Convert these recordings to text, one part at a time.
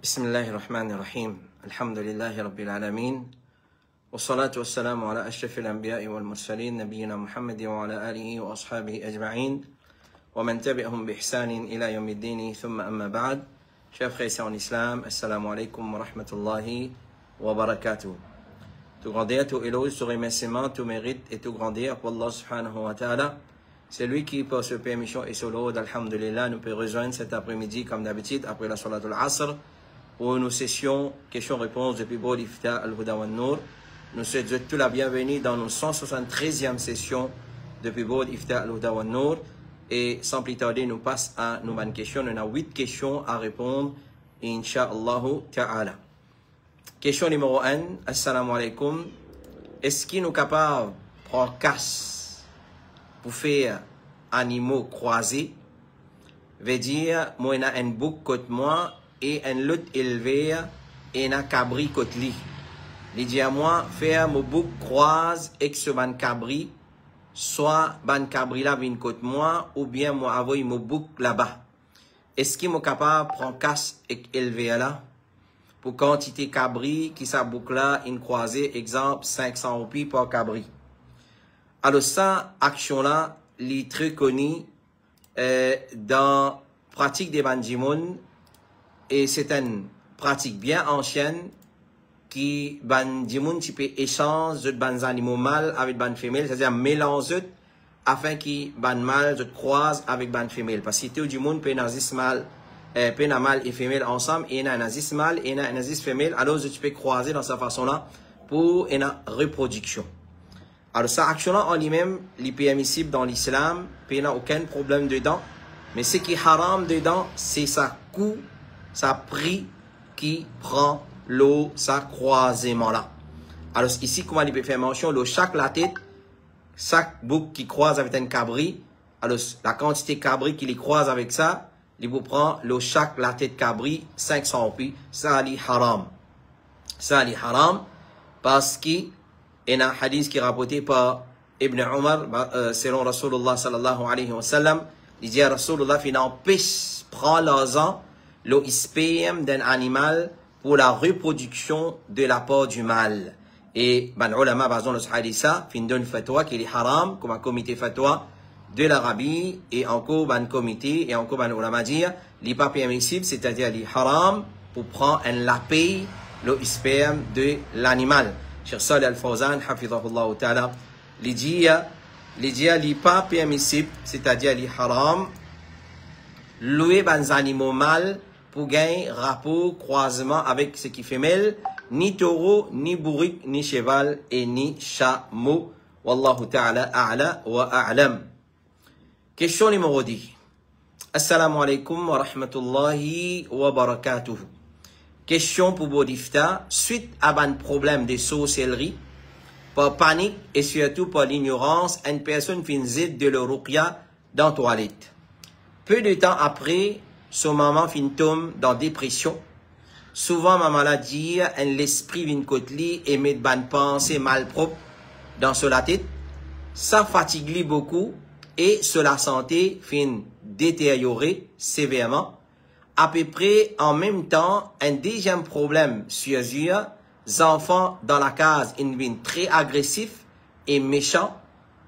بسم الله الرحمن الرحيم الحمد لله رب العالمين والصلاة والسلام على أشرف الأنبياء والمرسلين نبينا محمد وعلى آله وأصحابه أجمعين ومن تبعهم بإحسان إلى يوم الدين ثم أما بعد. Chers frères et sœurs en islam, assalamu alaikum wa rahmatullahi wa barakatuh. Tout grandir, tout éloge, tout remerciement, tout mérite et tout grandir pour Allah subhanahu wa ta'ala. C'est lui qui, par ce permission et sur l'eau d'Alhamdulillah, nous peut rejoindre cet après-midi comme d'habitude après la salat al-Asr pour nos sessions questions-réponses depuis Bod Ifta al-Huda wa Nour. Nous souhaitons tout la bienvenue dans nos 173e session depuis Bod Ifta al-Huda wa Nour. Et sans plus tarder, nous passons à nos bonnes questions. On a 8 questions à répondre, Inch'Allah ta'ala. Question numéro 1. Assalamu alaikum. Est-ce qu'il nous est capable de prendre casse pour faire animaux croisés? Veut dire, moi, il y a un bouc côté moi et un lot élevé et un cabri côté lui. Il dit à moi, faire mon bouc croise et que ce ban cabri soit ban cabri là vient côté moi ou bien moi avoir mon bouc là-bas. Est-ce qu'il est capable de prendre casse et élever là pour quantité cabri qui sa bouc là une croisée exemple 500 roupies par cabri. Alors ça action là les très connu dans pratique des bandimon et c'est une pratique bien ancienne qui bandimoun tu peux échanger de ban animaux mâles avec ban femelles, c'est-à-dire mélanger afin qu'ils ban mâle se croise avec ban femelle. Parce que tout du monde peut nazis mâle, mâle et femelle ensemble, et un nazis mâle et un nazis femelle, alors tu peux croiser dans cette façon-là pour une reproduction. Alors cette action-là en lui-même, il est permissible dans l'islam, il n'y a aucun problème dedans, mais ce qui est haram dedans, c'est sa coût, sa prix qui prend l'eau, ça croisement là. Alors ici, comment il peut faire mention, l'eau chaque la tête, chaque bouc qui croise avec un cabri, alors la quantité cabri qui les croise avec ça, il vous prend l'eau chaque la tête cabri, 500 roupies, ça est haram. Ça est haram, parce qu'il y a un hadith qui est rapporté par Ibn Umar, selon Rasulullah sallallahu alayhi wa sallam, il dit à Rasulullah, il empêche, prend l'argent, l'eau sperme d'un animal, pour la reproduction de la part du mâle. Et ban ulama basant le hadith ça, fin donne fatwa qui est haram comme un comité fatwa de l'Arabie et encore ban comité et encore ban ulama dire li pas permissible, c'est-à-dire li haram pour prendre un lapin le sperme de l'animal. Cheikh Salih Al-Fawzan hafizahullah ta'ala li dit li pas permissible, c'est-à-dire li haram louer ban animaux mâles pour gagner rapport, croisement avec ce qui est femelle, ni taureau, ni bourrique, ni cheval et ni chameau. Wallahu ta'ala a'la wa a'lam. Question numéro 10. Assalamu alaikum wa rahmatullahi wa barakatuh. Question pour Bod Ifta. Suite à un problème de sorcellerie, par panique et surtout par l'ignorance, une personne finit de le ruqya dans la toilette. Peu de temps après, son maman fin tombe dans dépression. Souvent, ma maladie, l'esprit vient côté et met ban pensée malpropre dans la tête. Ça fatigue beaucoup et sur la santé fin détériorer sévèrement. À peu près en même temps, un deuxième problème sur les enfants dans la case, ils viennent très agressifs et méchants.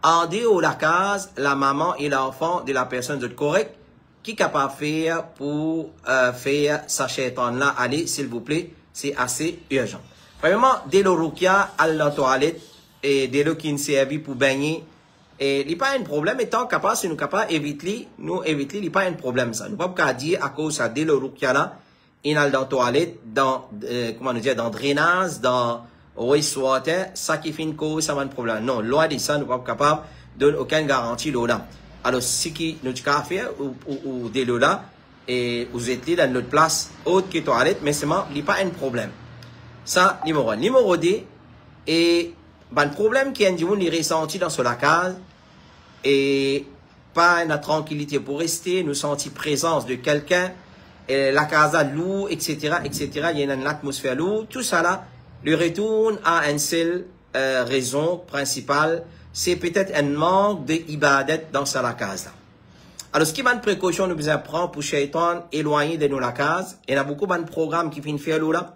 En dehors de la case, la maman et l'enfant de la personne de correct qui est capable de faire pour faire sa chétane-là aller, s'il vous plaît, c'est assez urgent. Vraiment, dès le ruqya, à la toilette, et dès le qui est servi pour baigner, et il n'y a pas un problème, étant capable, si nous sommes capables d'éviter, il n'y a pas un problème, ça. Nous ne pouvons pas dire, à cause de dès le ruqya là, il y a dans la toilette, dans, comment nous dire, dans le drainage, dans wastewater, ça qui fait une cause, ça va un problème. Non, loin de ça, nous ne sommes pas capables de donner aucune garantie là. Alors, ce qui nous a fait, ou dès là, et vous êtes là dans notre place, autre que toilette, mais seulement, il n'y a pas un problème. Ça, numéro 1. Numéro 2, et, le problème qui est un ressenti dans la case, et pas une tranquillité pour rester, nous sentir présence de quelqu'un, la case à lourd, etc., etc., il y a une atmosphère lourde, tout ça là, le retourne à une seule raison principale, c'est peut-être un manque d'ibadat dans la case. Alors, ce qui est une précaution, nous besoin prendre pour shaitan éloigner de nous la case. Il y a beaucoup de programmes qui viennent faire là.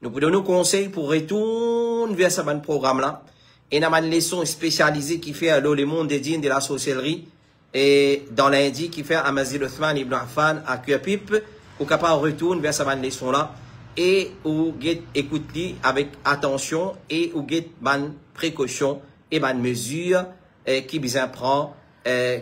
Nous pouvons nous conseiller pour retourner vers ce programme-là. Et il y a une leçon spécialisée qui fait le monde des djinns de la sorcellerie et dans l'Indie qui fait à Masjid Othman ibn Affan à Kuapip, ou capable de retourner vers cette leçon-là et ou écoute-li avec attention et ou ban précaution et ban mesure qui besoin prend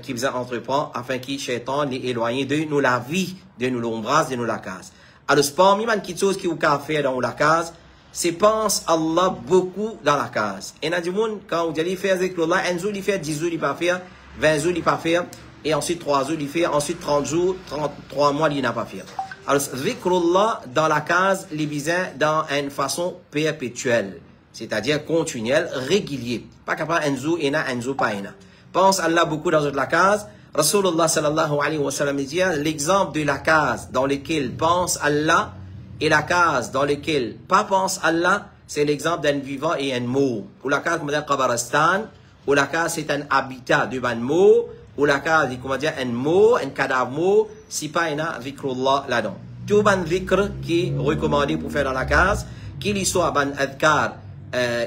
qui besoin entreprend afin qu'il shaitan les éloigner de nous la vie, de nous l'ombrage, de nous la case. Alors parmi les petites choses qui vous pouvez faire dans la case, c'est pense Allah beaucoup dans la case. Et dans du monde quand vous allez faire zikrullah, un jour il fait 10 jours il pas faire, 20 jours il pas faire et ensuite 3 jours il fait, ensuite 30 jours, 33 mois il n'a pas fait. Alors, zikrullah dans la case, les besoins dans une façon perpétuelle, c'est-à-dire continuelle, régulier. Pas capable un jour et un jour pas ena. Pense Allah beaucoup dans la case. Rasulullah sallallahu alayhi wa sallam dit l'exemple de la case dans laquelle pense Allah et la case dans laquelle pas pense Allah, c'est l'exemple d'un vivant et un mort. Ou la case, comme on dit, Qabaristan, ou la case c'est un habitat d'un mot, ou la case, comment dire, un mot, un cadavre mot, si pas un zikrullah là-dedans. Tout ban zikr qui est recommandé pour faire dans la case, qu'il y soit ban adhkar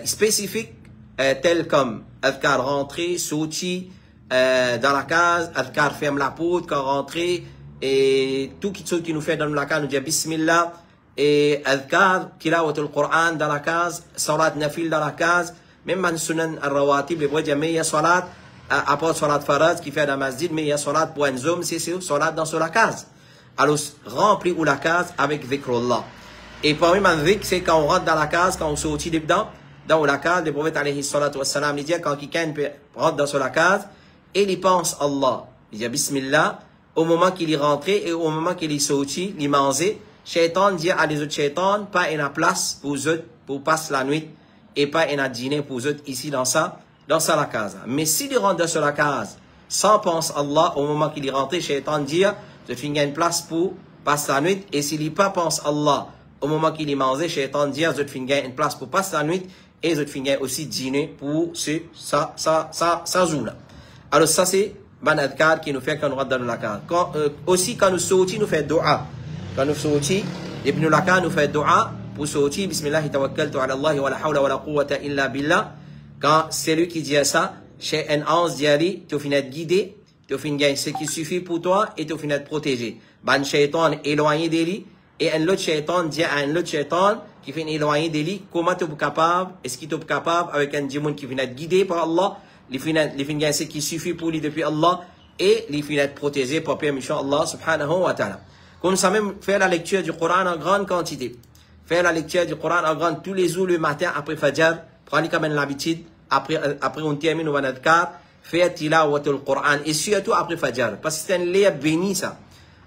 spécifique, tel comme adhkar rentrée, sortie dans la case, adhkar ferme la porte, quand rentrée, et tout ce qui nous fait dans la case, nous dit Bismillah, et adhkar, tilawatul Qur'an dans la case, salat nafil dans la case, même ban sunan al-rawatib, les voix de meilleure salat, à part salat faraz qui fait dans la masjid, mais il y a salat pour un homme, c'est salat dans la case. Alors, remplis ou la case avec zikrullah. Et parmi les zikr, c'est quand on rentre dans la case, quand on sortit dedans, dans la case, le prophète alayhi salatu wassalam, il dit, quand quelqu'un rentre dans la case, et il pense Allah. Il dit Bismillah, au moment qu'il est rentré et au moment qu'il est sorti, il mangeait, shaitan dit à les autres shaitans, pas une place pour eux, pour passer la nuit, et pas une dîner pour eux ici dans la case. Mais s'il rentre dans la case, sans penser Allah, au moment qu'il est rentré, shaitan dit, je finis une place pour passer la nuit, et s'il n'y pas pense Allah, au moment qu'il est mangé, shaitan dit, je finis une place pour passer la nuit, et je finis aussi dîner pour ça jour-là. Alors ça c'est ban adhkar qui nous fait quand nous rentre dans la case. Aussi quand nous sortis, nous fait dua. Quand nous sortis, ibn la case nous fait dua pour sortir, bismillah tawakkaltu ala Allah wa la hawla wa la quwwata illa billah. Quand c'est lui qui dit ça, chez un ange dit, tu finis guidé, tu finis gagner ce qui suffit pour toi et tu finis protégé. Ban shaitan éloigné de lui et un autre shaitan dit à un autre shaitan qui finit éloigné de lui, comment tu es capable, est-ce qu'il est capable avec un démon qui finit guidé par Allah, il finit gagner ce qui suffit pour lui depuis Allah et il finit protégé par Père Michel Allah subhanahu wa ta'ala. Comme ça même faire la lecture du Coran en grande quantité. Faire la lecture du Coran en grande tous les jours le matin après Fajr, prenez comme l'habitude. Après on termine au adhkar, faire tilawatul Qur'an et surtout après Fajr. Parce que c'est un lait béni ça.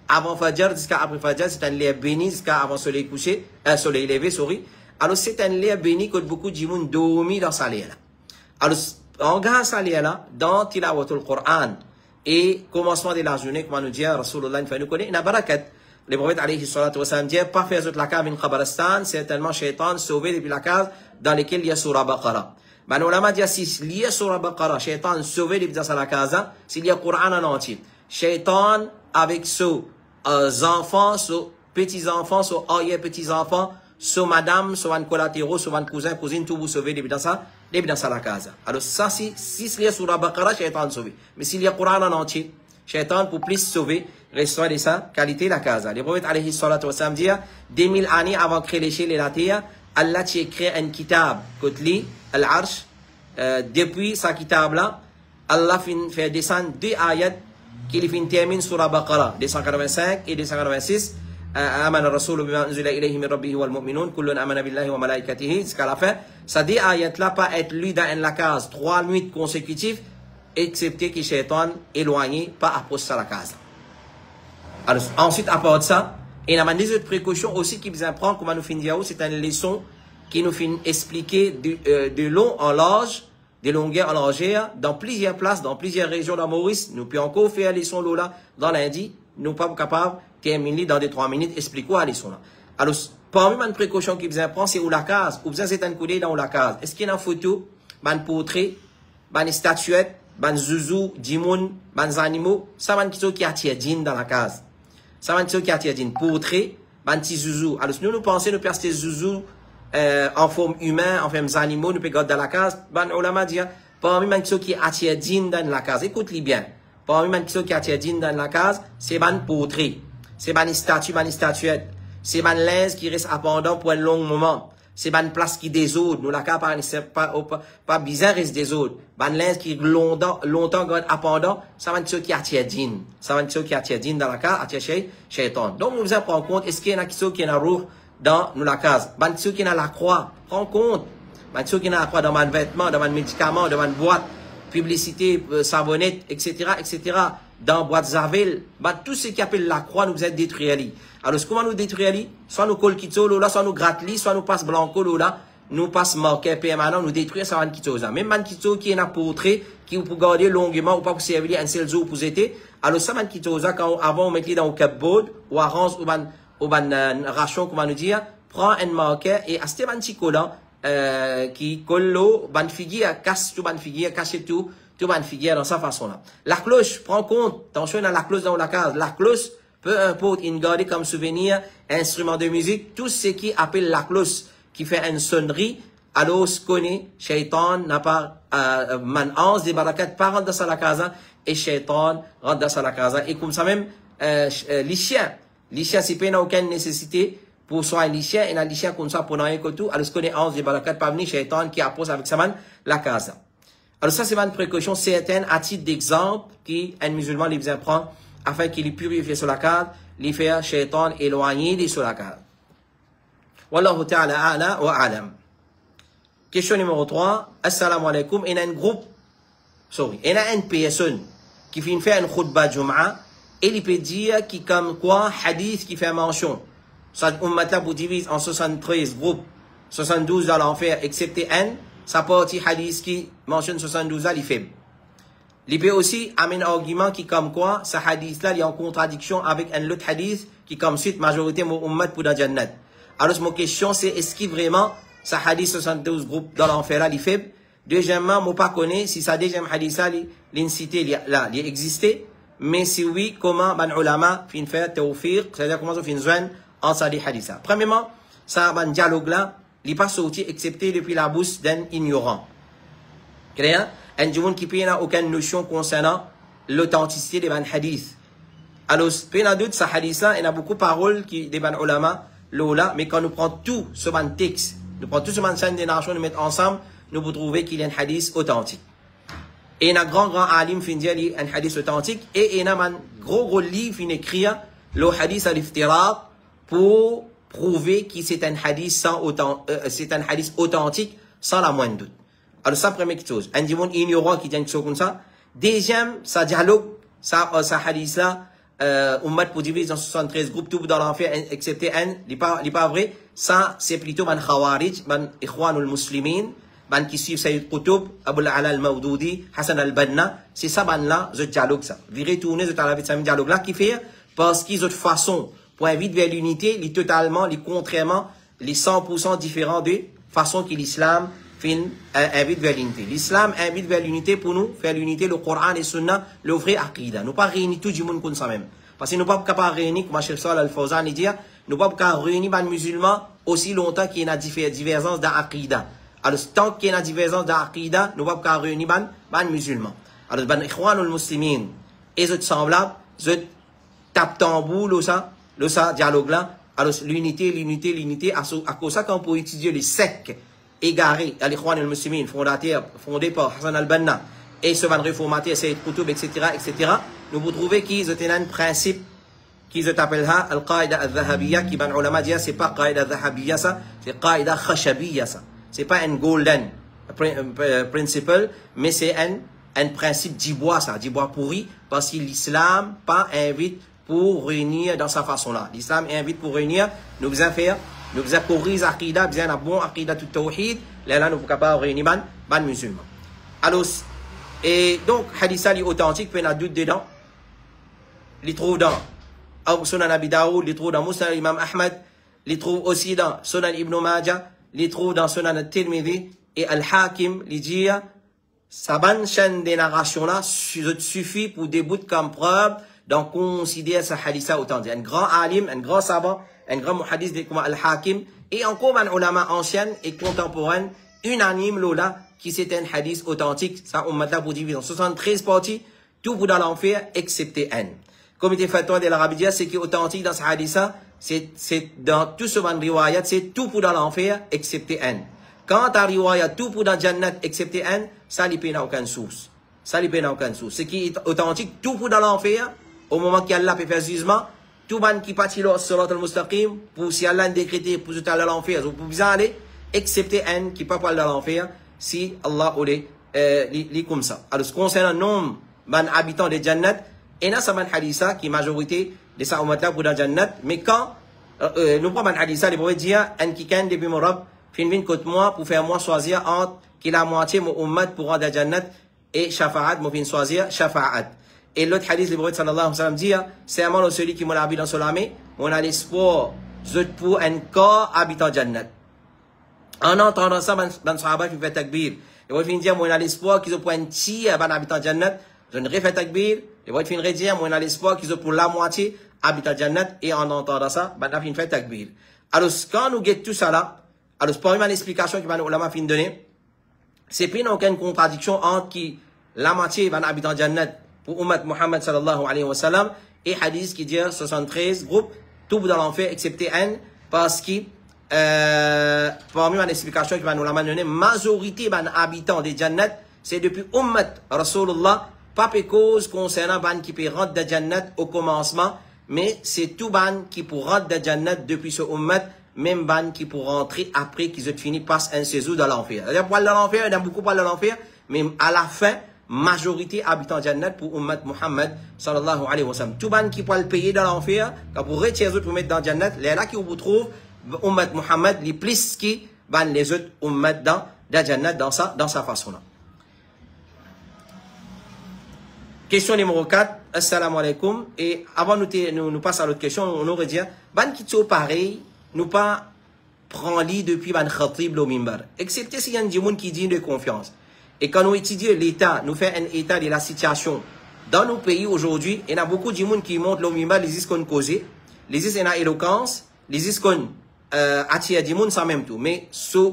Avant Fajr jusqu'à après Fajr, c'est un lait béni jusqu'à avant soleil couché, soleil levé, sorry. Alors c'est un lait béni que beaucoup de gens dormi dans sa lait là. Alors en grâce à lait là, dans tilawatul Qur'an et commencement de la journée, comme nous dit Rasulullah, il faut nous connaître, il y a barakat. Le prophète alayhi salatu wa sallam dit, pas faire toute la cave in Qabaristan, certainement shaitan sauvé depuis la cave dans laquelle il y a surah Baqarah. Ben, on l'a dit, s'il y a surah Baqarah, shaitan sauvé depuis dans la casa, s'il y a Coran en entier. Shaitan avec ses enfants, ses petits-enfants, ses arrière-petits-enfants, ses madame, ses collatéraux, ses cousins, cousines, tout vous sauvé depuis dans la casa. Alors, ça, s'il y a surah Baqarah, shaitan sauvé. Mais s'il y a Coran en entier, shaitan pour plus sauver, restaurer de sa qualité la casa. Le prophète alayhi salatu wa sallam dit, 2000 années avant de créer les cieux et la terre, Allah a créé un kitab, Kotli, Al-Arsh, depuis sa kitab là, Allah fait descendre 2 ayats qui terminent sur la Baqarah, 285 et 286. Amana Rasul bima unzila ilayhi min rabbih wal mu'minun, kullun amana billahi wa malaikatihi, jusqu'à la fin. Ça 2 ayats là pas être lu dans la case 3 nuits consécutives, excepté que shaitan éloigné, pas approcher la case. Alors, ensuite, à part de ça, il y a des autres précautions aussi qui nous apprennent, comme nous finissons, c'est une leçon qui nous fait expliquer de long en large, de longueur en largeur, dans plusieurs places, dans plusieurs régions de Maurice. Nous pouvons encore faire la leçon là, dans lundi. Nous ne sommes pas capables de terminer dans 3 minutes, expliquer la leçon là. Alors, parmi les précautions qui nous apprennent, c'est où la case. Ou bien c'est un coup d'œil dans la case. Est-ce qu'il y a une photo, un portrait, une statuette, ban zouzou, dimoun, ban animaux, ça ban qui attire djinn dans la case. Ça ban qui attire djinn. Portrait, ban petit zouzou. Alors, nous pensons, nous perdons ces zouzous, en forme humaine, en forme animaux, nous pouvons dans la case. Ban ulama dit, parmi les gens qui attirent djinn dans la case, écoute-les bien. Parmi les gens qui attirent djinn dans la case, c'est ban portrait. C'est ban statue, ban statuette. C'est ban linge qui reste appendant pour un long moment. C'est ban place qui désode. Nous, la case, pas bizarre reste désode. Ban linge qui longtemps garde appendant, ça va être qui attire djinn. Ça va être qui attire djinn dans la case, attire shaitan. Donc, nous devons prendre compte, est-ce qu'il y en a qui est dans roue dans nous la case? Ban qui est dans la croix. Prends compte. Ban qui est dans la croix dans mon vêtement, dans mon médicament, dans mon boîte, publicité, savonnette, etc., etc. Dans boîte Zavel, tout ce qui appelle la croix, nous êtes détruits. Alors, comment nous détruire? Soit nous collons kitolo là, soit nous grattons, soit nous passons blanco là, nous passons marqué permanent, nous détruisons ça van kitolo là. Même van kitolo qui est un portrait, qui vous peut garder longuement ou pas pour servir un seul jour pour été. Alors, ça van kitolo là, quand avant on mettait dans le cupboard, ou arrange ou ration, comment nous dire, prend un marqué et à ce van petit collant, qui colle l'eau, ban figuier, casse tout ban figuier, cache tout ban figuier dans sa façon là. La cloche, prends compte, attention à la cloche dans la case. La cloche, peu importe, il garde comme souvenir, instrument de musique, tout ce qui appelle la cloche, qui fait une sonnerie, alors se connaît, shaitan n'a pas, man ans des barakat, pas rentre dans la casa, et shaitan rentre dans la casa. Et comme ça même, les chiens, c'est pas aucune nécessité, pour soigner les chiens, et les chiens comme ça, pour n'avoir que tout, alors se connaît ans des barakat, pas venir shaitan qui appose avec sa man, la casa. Alors ça, c'est une précaution certaine, à titre d'exemple, qui un musulman les besoin prendre, afin qu'il les purifie sur la carte, les faire shaitan éloigner des sur la carte. Wallahu ta'ala a'la wa a'lam. Question numéro 3. Assalamu alaikum. Il y a une personne qui fait une khutbah Jum'a et il peut dire qui comme quoi hadith qui fait mention. Cette ummat-là vous divise en 73 groupes, 72 dans l'enfer, excepté un, sa partie hadith qui mentionne 72 à l'ifem. Il peut aussi amener un argument qui comme quoi, ce hadith-là, il est en contradiction avec un autre hadith qui comme suite majorité mon ummat pour la jannat. Alors, ma question, c'est est-ce qu'il vraiment, ce hadith 72 groupes dans l'enfer-là, l'ifem? Deuxièmement, moi pas connais si ça deuxième hadith-là, l'incité, là, il existait. Mais si oui, comment, ban ulama, fin faire tawfiq, c'est-à-dire comment on fait une zone en ça des hadiths-là. Premièrement, ça, ban dialogue-là, il n'est pas sorti excepté depuis la bouche d'un ignorant. Clair? Un monde qui n'a aucune notion concernant l'authenticité des ban hadiths. Alors, peu doute, ce hadith-là, il y a beaucoup de paroles qui, des ban ulama, l'ola, mais quand nous prenons tout ce ban texte, nous prenons tout ce ban scène des nations, nous mettons ensemble, nous vous trouvez qu'il y a un hadith authentique. Et il y a un grand alim qui dit un hadith authentique, et il y a un gros livre qui écrit le hadith al-iftiraq pour prouver que c'est un hadith authentique sans la moindre doute. Alors ça, première chose. Un monde ignorant qui dit une chose comme ça. Deuxième, ça dialogue, ça hadith-là, ummat pour diviser dans 73 groupes, tout dans l'enfer, excepté un, il n'est pas vrai. Ça, c'est plutôt ban khawarij, ban ikhwanul muslimin, ban qui suivent Sayyid Qutb, Abul Ala al-Mawdoudi, Hassan al-Banna. C'est ça, ban là, ce dialogue, ça. Virez tourner, ce dialogue-là qui fait, parce qu'ils ont de façon, pour inviter vers l'unité, les totalement, les contrairement, les 100% différents de façon que l'islam invite vers l'unité. L'islam invite vers l'unité pour nous, faire l'unité, le Coran et le Sunna, le vrai Aqidah. Nous pas réunir tout le monde comme ça même. Parce que nous pas capables de réunir, comme Cheikh Salih Al-Fawzan dit, nous pas capables de réunir les musulmans aussi longtemps qu'il y a une divergence d'Aqidah. Alors, tant qu'il y a une divergence d'Aqidah, nous pas capables de réunir les musulmans. Alors, les ikhwanul muslimin et les autres semblables, les autres tapent tambour, le ça, dialogue là. Alors, l'unité, à cause ça, quand on peut étudier les sectes, égarés, al-Ikhwan al-Muslimin, fondé par Hassan al-Banna, et ce van réformateur, Sayyid Qutb, etc., nous vous trouvez qu'ils ont un principe, qu'ils appellent al-Qaïda al-Dhahabiyya, qui ban ulama dit, c'est pas Qaïda al-Dhahabiyya, ça, c'est Qaïda Khashabiyya, ça. C'est pas un golden principle, mais c'est un principe d'ibois, ça, d'ibois pourri, parce que l'islam pas invite pour réunir dans sa façon-là. L'islam invite pour réunir, nous faisons faire, nous faisons corriger Aqidah, bien un bon Aqidah tout tawhid, là, nous sommes capables de réunir ban musulmans. Alors, et donc, hadith ali authentique, puis on a doute dedans. Les trouve dans Sunan Abi Daoud, les trouve dans Musnad Imam Ahmad, les trouve aussi dans Sunan Ibn Majah, les trouve dans Sunan Al-Tirmidhi et Al-Hakim, les dit, sa bonne chaîne de narration là suffit pour débouter comme preuve donc considérer ce hadith authentique. Un grand alim, un grand savant, un grand muhaddis comme Al-Hakim et encore un ulama ancien et contemporain unanime là qui c'est un hadith authentique. Ça on m'a pour diviser en 73 parties, tout pour dans l'enfer excepté un. Comité fatwa de l'Arabie, c'est qui est authentique dans ce hadith, c'est dans tout ce ban riwayat, c'est tout pour dans l'enfer excepté un. Quand à riwayat tout pour dans Jannat excepté un, ça n'y n'a aucune source. Ça n'y n'a aucune source. Ce qui est authentique, tout pour dans l'enfer, au moment qu'Allah peut faire jugement, tout ban qui partit là sur al-mustaqim, pour si Allah a décrété pour tout aller à l'enfer, vous pouvez aller, excepté un qui peut pas dans l'enfer, si Allah ou les comme ça. Alors, ce qui concerne le nombre d'habitants de Jannat, et là, ça man haditha qui est majorité de sa umat là pour dans Jannat, mais quand nous prenons un haditha, les prophètes disent, un qui can depuis mon robe, fin côté moi pour faire moi choisir entre qui la moitié mon ummat pour rendre Jannat et shafa'at, mon fin choisir shafa'at. Et l'autre hadith, le prophète sallallahu alayhi wa sallam dit, c'est à moi celui qui m'a habité dans son armée, on a l'espoir pour un corps habitant Jannat. En entendant ça, dans Sahaba qui fait takbir. Le prophète dit, on a l'espoir qu'ils ont pour un tiers habitant Jannat, je ne refais takbir. Le prophète finit de dire, on a l'espoir qu'ils ont pour la moitié habitant Jannat, et en entendant ça, on a fait takbir. Alors, quand nous guettons tout ça là, alors, parmi l'explication que nous avons donner, c'est pas aucune contradiction entre qui la moitié va habiter en Jannat pour Ummat Muhammad sallallahu alayhi wa sallam et hadith qui dit 73 groupes, tout dans l'enfer excepté un, parce que parmi l'explication que nous avons donné, majorité des habitants de Jannat, c'est depuis Ummat Rasulullah, pas pour cause concernant ban qui peut rentrer dans Jannat au commencement, mais c'est tout ban qui peut rentrer dans Jannat depuis ce Ummat, même ban qui pour rentrer après qu'ils ont fini passe un séjour dans l'enfer. Il y a pas dans l'enfer, il y a beaucoup pas dans l'enfer, mais à la fin, majorité habitant Jannat pour Ummat Muhammad sallallahu alayhi wa sallam. Tout ban qui peut le payer dans l'enfer, quand vous retirer les autres pour mettre dans Jannat, là qui vous trouve Ummat Muhammad, les plus qui ban les autres Ummat dans Jannat dans sa façon là. Question numéro 4, assalamu alaikum. Et avant nous passer à l'autre question, on aurait dit, ban qui sont pareil, nous pas prend lit depuis ban khatib le mimbar. Excepté s'il y a un djimoun qui dit de confiance. Et quand nous étudions l'État, nous fait un état de la situation dans nos pays aujourd'hui, il y a beaucoup de djimoun qui montent le mimbar, les is qu'on cause, les is en a éloquence, les is qu'on attire djimoun sans même tout. Mais ce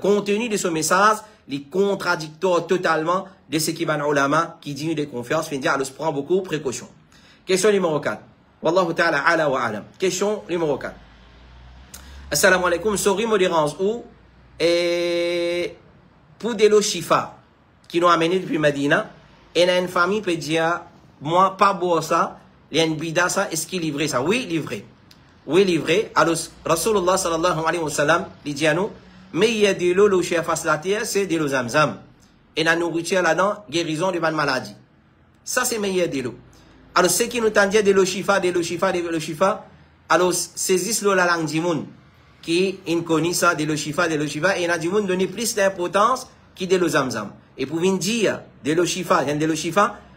contenu de ce message, les contradictoire totalement de ce qui va ulama qui dit de confiance, fin dire, alors se prend beaucoup de précautions. Question numéro 4. Wallahu ta'ala ala wa alam. Question numéro 4. Assalamu alaikum, sorry, me dérange où? Et pour des lots chifa qui nous amené depuis Medina, et il y a une famille qui peut dire, moi, pas beau ça, il y a une bida ça, est-ce qu'il est livré ça? Oui, livré. Oui, livré. Alors, Rasulullah sallallahu alayhi wa sallam, il dit à nous, mais il y a des lots, le chef face la terre, c'est des lots zamzam. Et la nourriture là-dedans, guérison de bonnes maladies. Ça, c'est meilleur des lots. Alors, ceux qui nous tendent des lots chifa, alors, saisissent la langue du monde. Qui inconnu ça de le shifa, et il y a du monde donné plus d'importance que de le zamzam. Et pour venir dire de le shifa,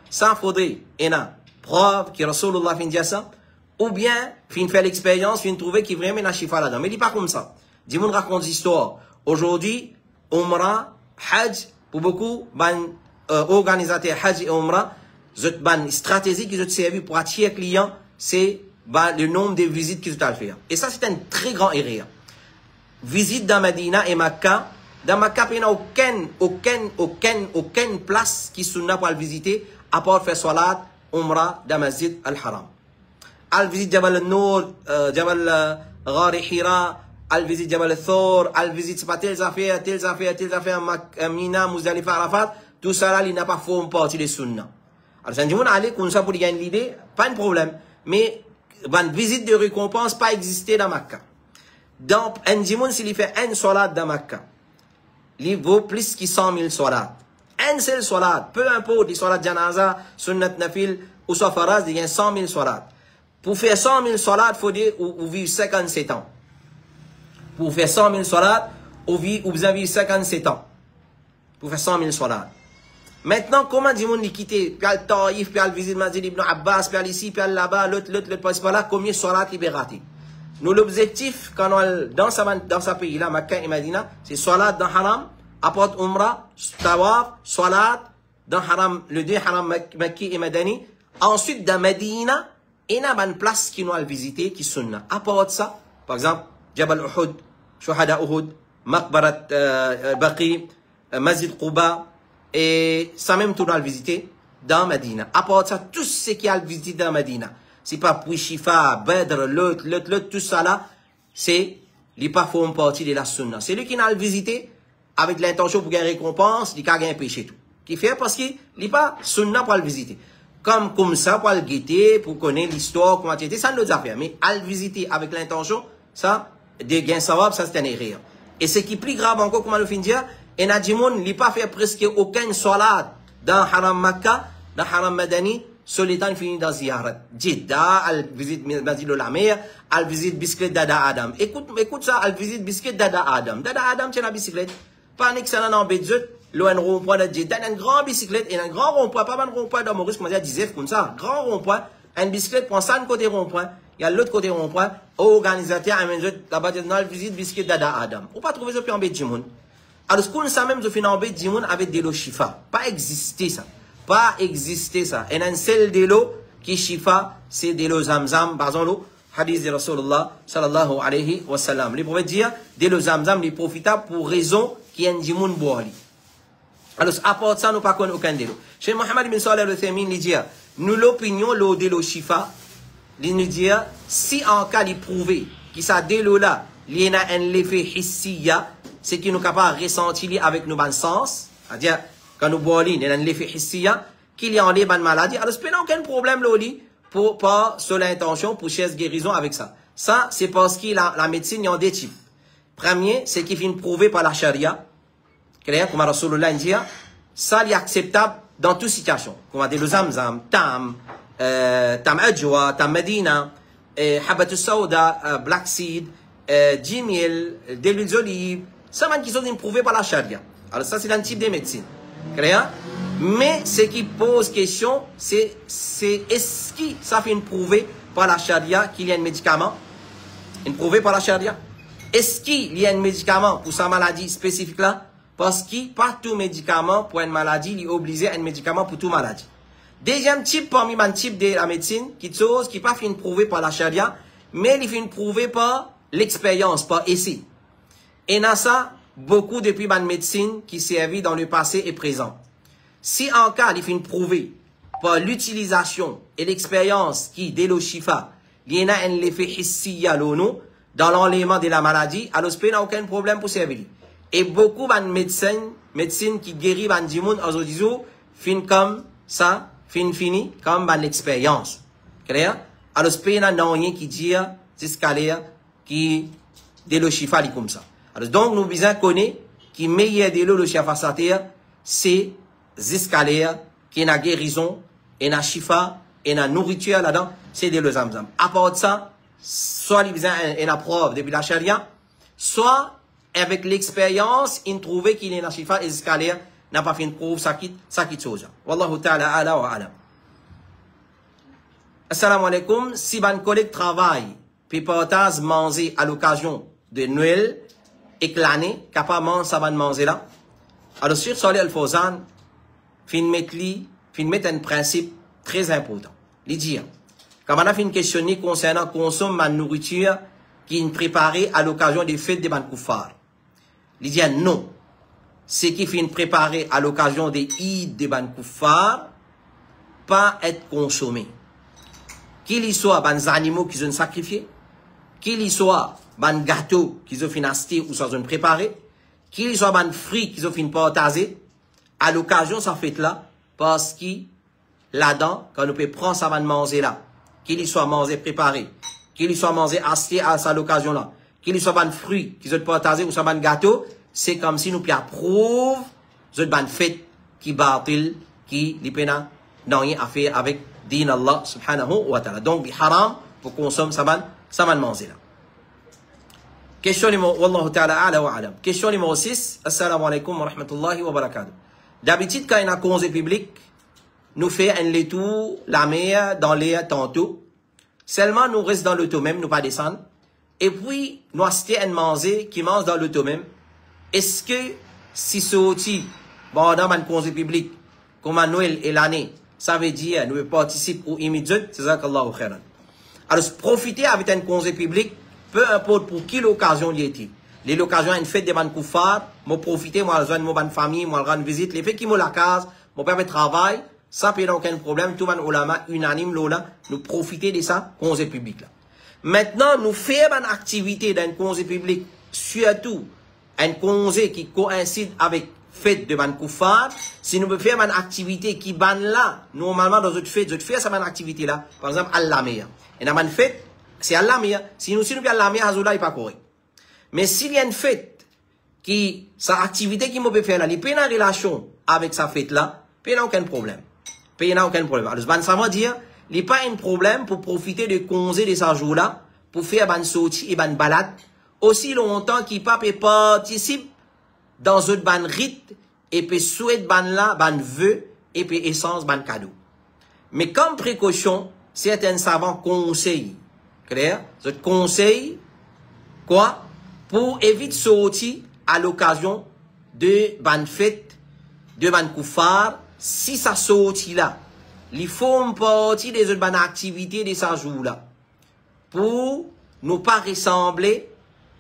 ça faudrait, il y a preuve que Rasulullah fin dire ça, ou bien, fin faire l'expérience, fin trouver qu'il vraiment a shifa là-dedans. Mais il dit pas comme ça. Du monde raconte l'histoire. Aujourd'hui, Umrah, Hajj, pour beaucoup, organisateurs Hajj et Umrah, une stratégie qu'ils ont servi pour attirer les clients, c'est le nombre de visites qu'ils ont fait. Et ça, c'est un très grand erreur. Visite dans Medina et Makkah. Dans Makkah, il n'y a aucune place qui sont là pour le visiter, à part faire salat, umrah, dans Masjid al-Haram. Al visite Jabal al-Nour, Jabal Ghari Hira, al visite Jabal al-Thor, al visite pas telles affaires, Mina, Muzdalifa, Arafat, tout ça là, il n'a pas fait une partie des sunnah. Alors, si on aller comme ça pour gagner l'idée, pas de problème. Mais, une visite de récompense pas existé dans Makkah. Donc, un djimoun, s'il fait un salat dans Makkah, il vaut plus que 100 000 salats. Un seul salat, peu importe, les salats janaza, sunnat nafil, ou soit faraz, il y a 100 000 salats. Pour faire 100 000 salats, il faut dire, ou vivre 57 ans. Pour faire 100 000 salats, ou vous avez 57 ans. Pour faire 100 000 salats. Maintenant, comment dit-on de quitter, puis al Taïf, puis al visite Masjid Ibn Abbas, puis al ici, puis al là-bas, l'autre, pas là, combien de salats libératés? Nous, l'objectif, quand on dans sa pays là, Makkah et Medina, c'est salat dans Haram, apporte umrah, tawaf, salat, dans haram, le deux haram Makki et Madani. Ensuite, dans Medina, il y a une place qui nous a visité, qui sunna. Apporte ça, par exemple, Jabal Uhud, Shuhada Uhud, Maqbarat Baqi, Masjid Quba, et ça même tout nous a visité dans Medina. Apporte ça, tout ce qui a visité dans Medina. C'est pas Pouichifa, Badr, l'autre, tout ça là, c'est, il pas font partie de la sunna. C'est lui qui n'a visité, avec l'intention pour gagner récompense, il a gagné péché tout. Qui fait parce qu'il n'est pas sunna pour le visiter. Comme ça, pour le guetter, pour connaître l'histoire, comment c'était, ça nous a fait. Mais à le visiter avec l'intention, ça, des gains sawab, ça c'est un erreur. Et ce qui est plus grave encore, comment le fin dire, et Nadjimoun, il n'a pas fait presque aucun salat dans Haram Makkah, dans Haram Madani, sur les temps, il finit dans Ziyarat. Jeddah, elle visite Masjid al-Amir, elle visite bicyclette Dada Adam. Écoute ça, elle visite bicyclette Dada Adam. Dada Adam, c'est la bicyclette. Pas un excellent en Bédzut, l'un rond-point de Jeddah, une grande bicyclette, et un grand rond-point, pas un rond-point dans Maurice, comme on dit, 10 comme ça, grand rond-point, une bicyclette prend ça de côté rond-point, il y a l'autre côté rond-point, organisateur, là-bas, dans la visite bicyclette Dada Adam. On pas trouver ça puis en Bédjimoun. Alors, ce qu'on a même, je finis en Bédjimoun avec des lots Shifa. Pas exister ça. Pas exister ça. Et un seul des lots qui Shifa, c'est des lots Zamzam, par exemple, hadith de Rasulullah, sallallahu alayhi wa sallam. Les prophètes disent, des lots Zamzam, les profitables pour raison qui est un djimoun boali. Alors, à part ça, nous ne connaissons aucun des lots. Chez Mohamed bin Salih al-Uthaymin, il dit, nous l'opinion, l'eau de l'eau Shifa, il nous dit, si en cas de prouver que ça des lots là, il y a un effet hissiya, c'est qu'il nous capable de ressentir avec nos bons sens, c'est-à-dire, quand nous boivons, il y a un effet hissiya, qu'il y a en les bonnes maladies. Alors, il n'y a aucun problème, l'oli, pour pas, sur l'intention, pour chercher guérison avec ça. Ça, c'est parce que la médecine, il y a des types. Premier, c'est qu'il finit prouvé par la charia. Comme Rasulullah dit, ça, il est acceptable dans toute situation. Comme on dit le zamzam, tam ajwa, tam medina, habatus sauda, black seed, jimil, de l'huile d'olive. Ça, man, qui sont prouvés par la charia. Alors, ça, c'est un type de médecine. Mais ce qui pose question, c'est est-ce que ça fait prouvé par la charia qu'il y a un médicament? Prouvé par la charia? Est-ce qu'il y a un médicament pour sa maladie spécifique là? Parce que pas tout médicament pour une maladie, il est obligé à un médicament pour toute maladie. Deuxième type, parmi les types de la médecine, qui chose qui pas fait prouvé par la charia, mais il fait prouvé par l'expérience, par essai. Et dans ça, beaucoup depuis la médecine qui servait dans le passé et présent. Si en cas, il fait prouvé par l'utilisation et l'expérience qui, dès le Shifa, il y a un effet hissiya dans l'enlèvement de la maladie, alors il n'y a aucun problème pour servir. Et beaucoup de médecine qui guérit les gens aujourd'hui, fin comme ça, fini, comme l'expérience. Clair? Alors, il n'y a rien qui dit, qui, dès le Shifa, comme ça. Alors, donc, nous devons connaître que le meilleur de le Shifa Satir, c'est Ziscaléa, qui est la guérison, et la Shifa, et la nourriture là-dedans, c'est de le Zamzam. À part de ça, soit il y a la preuve depuis la charia, soit avec l'expérience, il trouvait qu'il est la Shifa et Ziscaléa n'a pas fait une preuve, ça quitte chose. Wallahu ta'ala ala wa alam. Assalamu alaikum. Si ban collègue travaille, puis partage manger à l'occasion de Noël, et que l'année, capable ça va manger là. Alors, sur Salih Al-Fawzan, fin mettre un principe très important. Il dit, quand on a fait une question concernant consomme ma nourriture qui est préparée à l'occasion des fêtes des ban koufar. Il dit non. Ce qui fait préparé à l'occasion des Eid des ban koufar, pas être consommé. Qu'il y soit ban animaux qui sont sacrifiés, qu'il y soit ban gâteaux qui sont financés ou sont préparés, qu'il y soit ban fruits qui sont partagés, à l'occasion de cette fête-là, parce que là-dedans, quand nous pouvons prendre ça va manger là, qu'il y soit mangé préparé, qu'il y soit mangé acheté à cette occasion-là, qu'il y soit ban fruits qui sont partagés ou soit ban gâteaux, c'est comme si nous pouvons approuver cette ban fête qui bâtit, qui li pena n'a rien à faire avec din Allah subhanahu wa ta'ala. Donc, il haram pour consommer ça va manger là. Question numéro, wallahu ta'ala ala wa alam. Question numéro 6. Assalamu alaikum wa rahmatullahi wa barakatuh. D'habitude, quand il y a un congé public, nous faisons un létour, la mer, dans l'air tantôt. Seulement, nous restons dans l'auto même, nous pas descendre. Et puis, nous achetons un manger qui mange dans l'auto même. Est-ce que si sorti, bon, dans un conseil public, comme à Noël et l'année, ça veut dire, nous participons ou immédiat, c'est ça qu'Allah khairan. Alors, profiter avec un conseil public, peu importe pour qui l'occasion y était. L'occasion, une fête de ban koufar, moi profiter, moi, rejoindre mon ban famille, moi, rendre visite, les faits qui m'ont la case, mon permet de travail, ça peut aucun problème, tout le monde ulama unanime, là, nous profiter de ça, conseil public, là. Maintenant, nous faisons une activité d'un conseil public, surtout, un conseil qui coïncide avec fête de ban koufar, si nous pouvons faire une activité qui ban là, normalement, dans une fête, ça une activité là, par exemple, Al-Lamia. Et dans une fête, c'est Al-Lamia. Si nous faisons Al-Lamia, Hazoula, il n'est pas correct. Mais s'il y a une fête qui, sa activité qui peut faire là, il peut y avoir une relation avec sa fête là, il n'y a aucun problème. Il n'y a aucun problème. Alors, ça veut dire, il n'y a pas un problème pour profiter de congé de ce jour-là, pour faire une sortie et une balade, aussi longtemps qu'il peut participer dans une ban rite, et puis souhaite ban là, ban vœu, et puis essence, ban cadeau. Mais comme précaution, certains savants conseillent, clair? Je conseille, quoi? Pour éviter sortir à l'occasion de ban fête, de ban koufar, si ça sortit là, il faut une partie des autres ban activités de ce jour-là, pour ne pas ressembler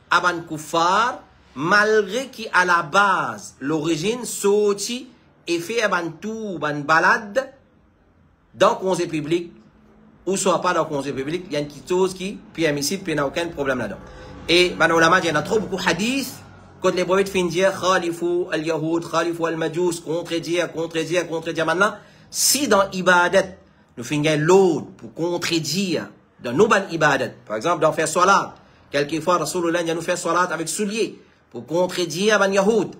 à ban koufar, malgré qu'à la base, l'origine sorti et fait ban tour, ban balade, dans le conseil public, ou soit pas dans le conseil public, il y a une petite chose qui est permissible, puis il n'y a aucun problème là-dedans. Et, il y en a trop beaucoup de hadiths, quand les prophètes finissent dire, Khalifou al-Yahoud, Khalifou al-Majous, contredire. Maintenant, si dans ibadat, nous finissons l'autre pour contredire, dans nos ban ibadat, par exemple, dans faire salat, quelquefois, Rasulullah, nous fait salat avec souliers, pour contredire ban Yahoud.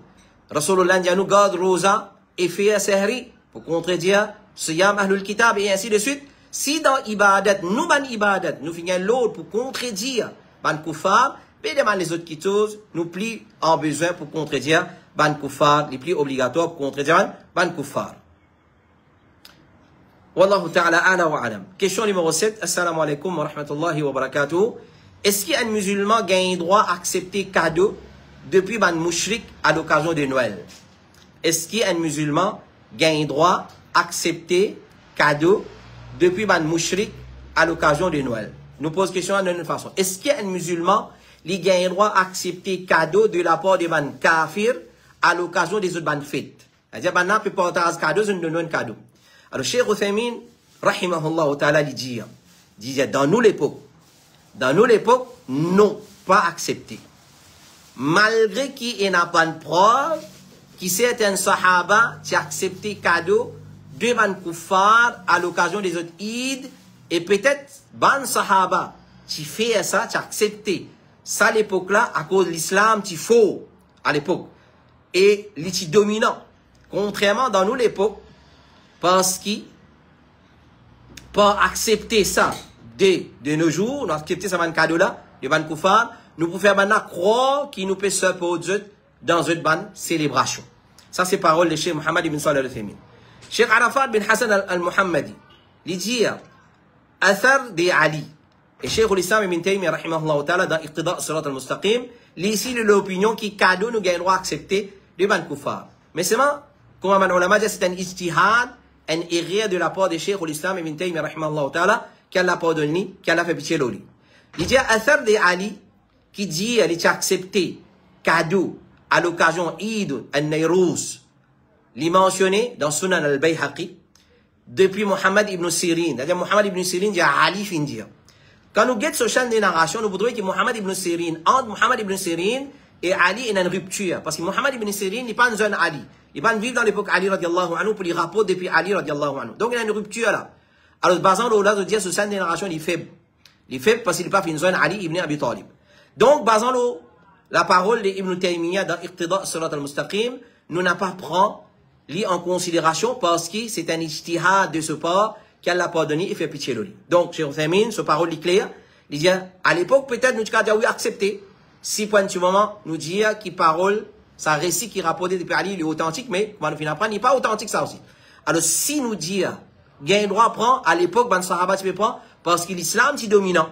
Rasulullah, nous garde rosa et fait sehri, pour contredire Siyam Ahlul Kitab, et ainsi de suite. Si dans ibadat, nous ban ibadat, nous finissons l'autre pour contredire ban koufar, mais demande les autres choses, nous plie en besoin pour contredire ban koufar, les plis obligatoires pour contredire ban koufar. Wallahu ta'ala ala wa alam. Question numéro 7. Assalamu alaikum wa rahmatullahi wa barakatuh. Est-ce qu'un musulman gagne droit à accepter cadeau depuis ban mouchrik à l'occasion de Noël? Est-ce qu'un musulman gagne droit à accepter cadeau depuis ban mouchrik à l'occasion de Noël? Nous pose question de une façon. Est-ce qu'un musulman il gagne droit à accepter cadeau de la part de ban kafir à l'occasion des autres ban fêtes? C'est-à-dire, ban peut porter un cadeau, c'est un cadeau. Alors, Cheikh Uthaymin, rahimahullah ta'ala, dit, dans nous l'époque, non, pas accepté. Malgré qu'il n'y a pas de preuve, qui certains sahaba, qui accepté cadeau de ban koufar à l'occasion des autres Eid, et peut-être, ban sahaba, qui fait ça, qui accepté ça à l'époque-là, à cause de l'islam, qui faux à l'époque, et l'outil dominant. Contrairement dans nous l'époque, parce qu'il pas accepter ça de nos jours, nous accepter ça ban cadeau-là, de ban koufar, nous pouvons faire maintenant croire qu'il nous peut se poser dans une ban célébration. Ça, c'est parole de Cheikh Mohammed ibn Salih al-Uthaymin. Cheikh Arafat bin Hassan al-Muhammadi, il dit, Athar de Ali. Et Cheikh l'Islam ibn Taymiyyah, rahimahullah ta'ala, dans Iqtida' Sirat al-Mustaqim, ici, l'opinion qui cadeau nous gagne droit à accepter de ban koufar. Mais seulement, comme on l'a dit, c'est un ijtihad, un erreur de la part de Cheikh l'Islam ibn Taymiyyah, rahimahullah ta'ala, qui a pardonné, qui a fait pitié l'oli. Il dit, Athar de Ali, qui dit, il a accepté cadeau à l'occasion Eid al-Nayrous, l'y mentionné dans Sunan al-Bayhaqi, depuis Mohammed ibn Sirin. C'est-à-dire, Mohammed ibn Sirin dit à Ali fin dire. Quand nous guettons ce champ de narration, nous voudrions que Mohammed ibn Sirin, entre Mohammed ibn Sirin et Ali, il y a une rupture. Parce que Mohammed ibn Sirin n'est pas une zone Ali. Il va vivre dans l'époque Ali radiallahu anhu pour les rapports depuis Ali radiallahu anhu. Donc il y a une rupture là. Alors, basant là de dire ce champ de narration, il est faible. Il est faible parce qu'il n'est pas une zone Ali ibn Abi Talib. Donc, basant la parole d'Ibn Taymiyyah dans Iqtida' Sirat al-Mustaqim, nous n'a pas prend lui en considération parce que c'est un ijtihad de ce part qu'elle l'a pardonné et fait pitié de lui. Donc, Cheikh Uthaymin, ce parole est clair. Il dit, à l'époque, peut-être, nous avons oui accepté. Si, point de moment, nous dit qui parole, ça récit qui rapporté depuis Ali, il est authentique, mais, on va nous finir apprendre, il n'est pas authentique, ça aussi. Alors, si nous dit, gain droit prend, à l'époque, ban sahaba, tu peux prendre, parce que l'islam, c'est dominant.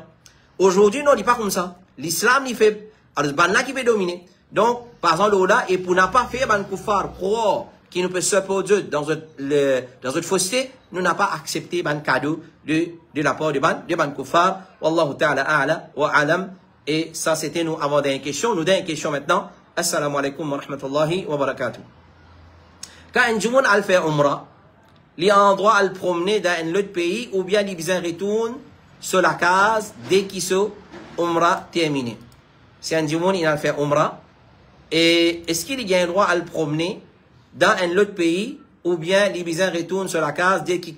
Aujourd'hui, non, il n'est pas comme ça. L'islam, il fait, alors, ban là qui peut dominer. Donc, par exemple, là, et pour n'a pas fait ban koufar croire qui nous peut s'opposer dans notre fausseté, nous n'a pas accepté ban cadeau de la part de ban koufar. Wallahu ta'ala a'la wa alam. Et ça, c'était nous avant des questions. Nous dernière question maintenant. Assalamu alaikum wa rahmatullahi wa barakatuh. Quand un jour al fait umrah, il a un droit à le promener dans un autre pays ou bien il retourne sur la case dès qu'il soit umrah terminé. Si un jour il a fait umrah, et est-ce qu'il a un droit à le promener dans un autre pays ou bien il retourne sur la case dès qu'il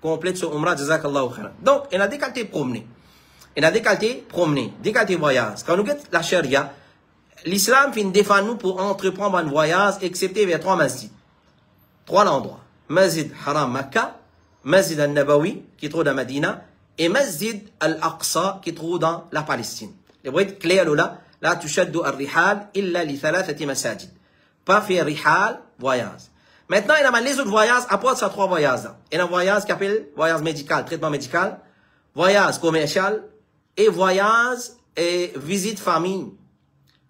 complète son umrah, jazakallahu khairan. Donc, il a des qualités promener. Il a des qualités promener, des qualités voyage. Quand nous regardons la charia, l'islam fin défend nous pour entreprendre un voyage, excepté vers 3 masjids. 3 endroits. Masjid Haram Makkah, Masjid al-Nabawi, qui trouve dans Medina, et Masjid al-Aqsa, qui trouve dans la Palestine. Les voyez clair là, la tushaddu al-rihal illa li thalathati masajid. Pas faire rihal, voyage. Maintenant, il y a les autres voyages, à part ces 3 voyages là. Il y a un voyage qui s'appelle voyage médical, traitement médical, voyage commercial, et voyage et visite famille.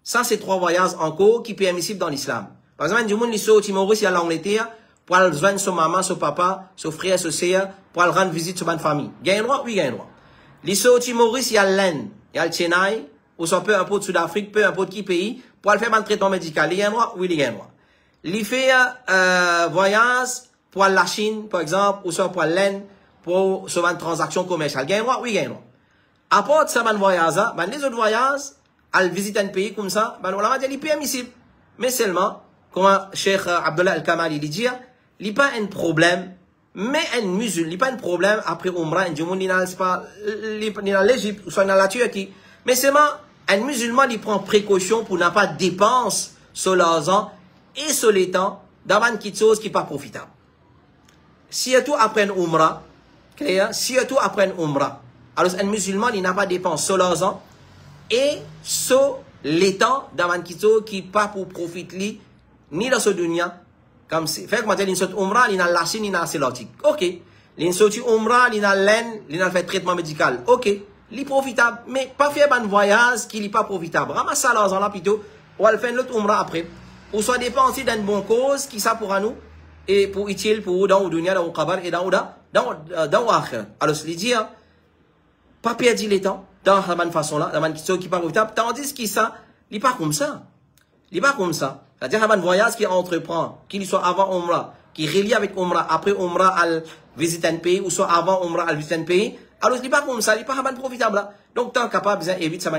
Ça, c'est 3 voyages en cours qui sont permissibles dans l'islam. Par exemple, du monde, il sort au Timor-Leste, il y a l'Angleterre, pour aller joindre son maman, son papa, son frère, son sœur, pour aller rendre visite sur une famille. Il y a un droit? Oui, il y a un droit. Il sort au Timor-Leste, il y a l'Inde, il y a le Chennai, ou soit peu importe Sud-Afrique, peu importe qui pays, pour aller faire un traitement médical. Il y a un droit? Oui, il y a un droit. Il fait voyage pour la Chine, par exemple, ou soit pour l'Inde, pour sur une transaction commerciale. Il y a un droit? Oui, il y a un droit. À part de ça, voyage, les autres voyages, à visiter un pays comme ça, on va dire, il est permissible. Mais seulement, comme Cheikh Abdullah Al-Kamali dit, il n'y a pas un problème, mais un musulman, il n'y a pas un problème après Umrah, un musulman, il n'est pas l'Égypte, ou soit dans la Turquie. Mais seulement, un musulman, il prend précaution pour ne pas dépenser sur l'argent et sur les temps dans quelque chose qui n'est pas profitable. Si tout après un Umrah, si tout après un Umrah, alors un musulman, il n'a pas dépensé sur l'argent et sur les temps dans quelque chose qui n'est pas pour profiter ni dans ce dunya, comme c'est. Fait que moi, il y a une umrah, il y a la Chine, il y a l'Atlantique. Ok. Il y a une umrah, il y a l'Inde, il y a fait traitement médical. Ok. Il est profitable. Mais pas faire un voyage qui n'est pas profitable. Ramasse ça l'argent là plutôt. Ou aller faire l'autre umrah après. Ou soit dépenser dans une bonne cause qui ça pour nous. Et pour utile pour dans le dunya, dans le kabar et dans l'akhirat. Alors, c'est dire, pas perdre le temps dans la même façon là, dans une question qui n'est pas profitable. Tandis que ça, il n'est pas comme ça. Il n'est pas comme ça. C'est-à-dire un voyage qui entreprend, qu'il soit avant Umrah, qui relie avec Umrah, après Umrah, à visiter un pays, ou soit avant Umrah, à visiter un pays. Alors, il n'est pas comme ça, il n'est pas profitable. Donc, tant capable, bien éviter sa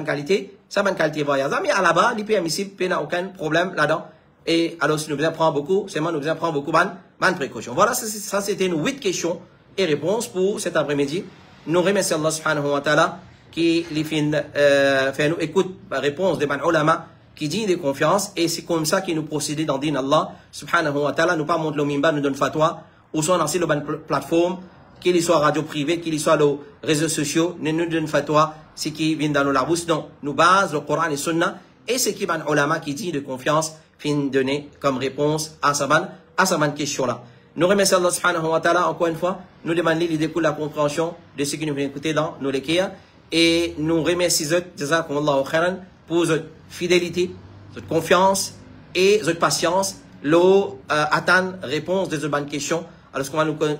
bonne qualité voyage. Mais à la base, il est permissible, il n'y a aucun problème là-dedans. Et alors, si nous besoin prendre beaucoup, c'est moi, nous besoin prendre beaucoup de précautions. Voilà, ça c'était nos 8 questions et réponses pour cet après-midi. Nous remercions Allah subhanahu wa ta'ala qui les fait nous écoute la réponse des ban ulama qui dit de confiance, et c'est comme ça qu'il nous procède dans din Allah subhanahu wa ta'ala. Nous pas montre le mimba, nous donne fatwa, ou soit dans la plateforme, qu'il soit radio privée, qu'il soit les réseaux sociaux, nous donne fatwa, ce qui vient dans nos labous. Donc, nous base le Coran et Sunna, et ce qui ban ulama qui dit de confiance, fin donner comme réponse à sa bonne question là. Nous remercions Allah subhanahu wa ta'ala encore une fois, nous demandons l'idée de la compréhension de ce qui nous vient écouter dans nos lectures, et nous remercions jazakumullahu khairan pour votre fidélité, votre confiance et votre patience, attendre réponse de cette bonne question. Alors,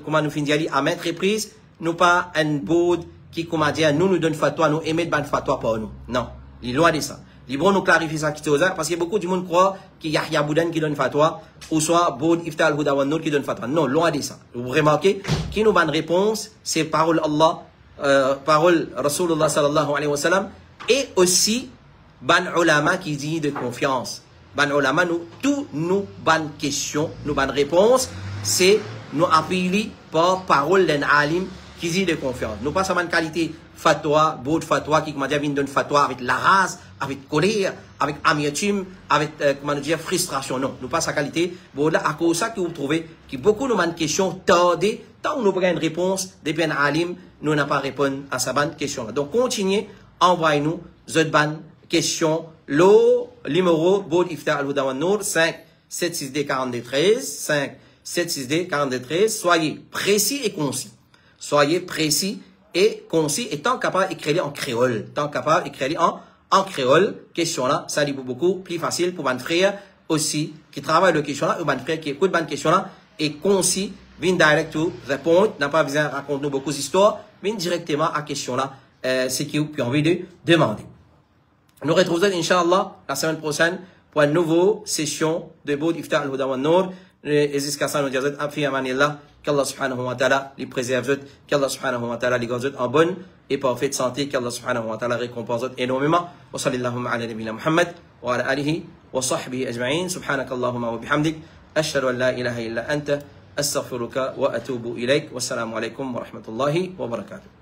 comment nous finir à maintes reprises, nous pas un board qui, comment dire, nous donne fatwa, nous émet de fatwa pour nous. Non. Il est loin de ça. Il est bon nous clarifier ça qui parce que beaucoup de monde croit qu'il y a Yahya Boudan qui donne fatwa, ou soit Boud Iftar al-Huda wa Nur qui donne fatwa. Non, loin de ça. Vous remarquez, qui nous donne réponse, c'est parole Allah, parole Rasulullah sallallahu alayhi wa sallam, et aussi, ban ulama qui dit de confiance. Ban ulama, nous, tous nos ban questions, nos ban réponses, c'est nous appuyer par parole d'un alim qui dit de confiance. Nous pas seulement qualité fatwa, beau de fatwa, qui, comment dire, vient donner fatwa avec la race, avec colère, avec amertume, avec, comment dire, frustration. Non, nous pas sa qualité. Bon, là, à cause de ça que vous trouvez, qui beaucoup nous demandent question tardée, tant nous prenons une réponse, depuis un alim, nous n'avons pas répondu à sa bonne question. Donc, continuez, envoyez-nous, cette bonne question, le numéro, Boud Iftar al-Huda wa Nur, 5 762 42 13, 5 762 42 13. Soyez précis et concis. Soyez précis et concis, et tant capable d'écrire en créole, tant capable d'écrire en créole, question là, ça dit beaucoup plus facile pour un frère aussi qui travaille le question là, ou un frère qui écoute une question là, et concis, vient direct to répondre, n'a pas besoin de raconter beaucoup d'histoires, vient directement à la question là, c'est qui vous envie de demander. Nous retrouvons, Inch'Allah, la semaine prochaine pour une nouvelle session de Boud Iftar al-Huda wa Nour. Et jusqu'à ça, nous disons, Afi Amanillah, qu'Allah subhanahu wa ta'ala les préserve, qu'Allah subhanahu wa ta'ala les garde en bonne et parfaite santé, qu'Allah subhanahu wa ta'ala récompense énormément. Wa sallallahu ala nabina Muhammad wa ala alihi wa sahbihi ajma'in. Subhanakallahumma wa bihamdik. Ashhadu an la ilaha illa anta. Astaghfiruka wa atubu ilayk. Wassalamu alaikum wa rahmatullahi wa barakatuh.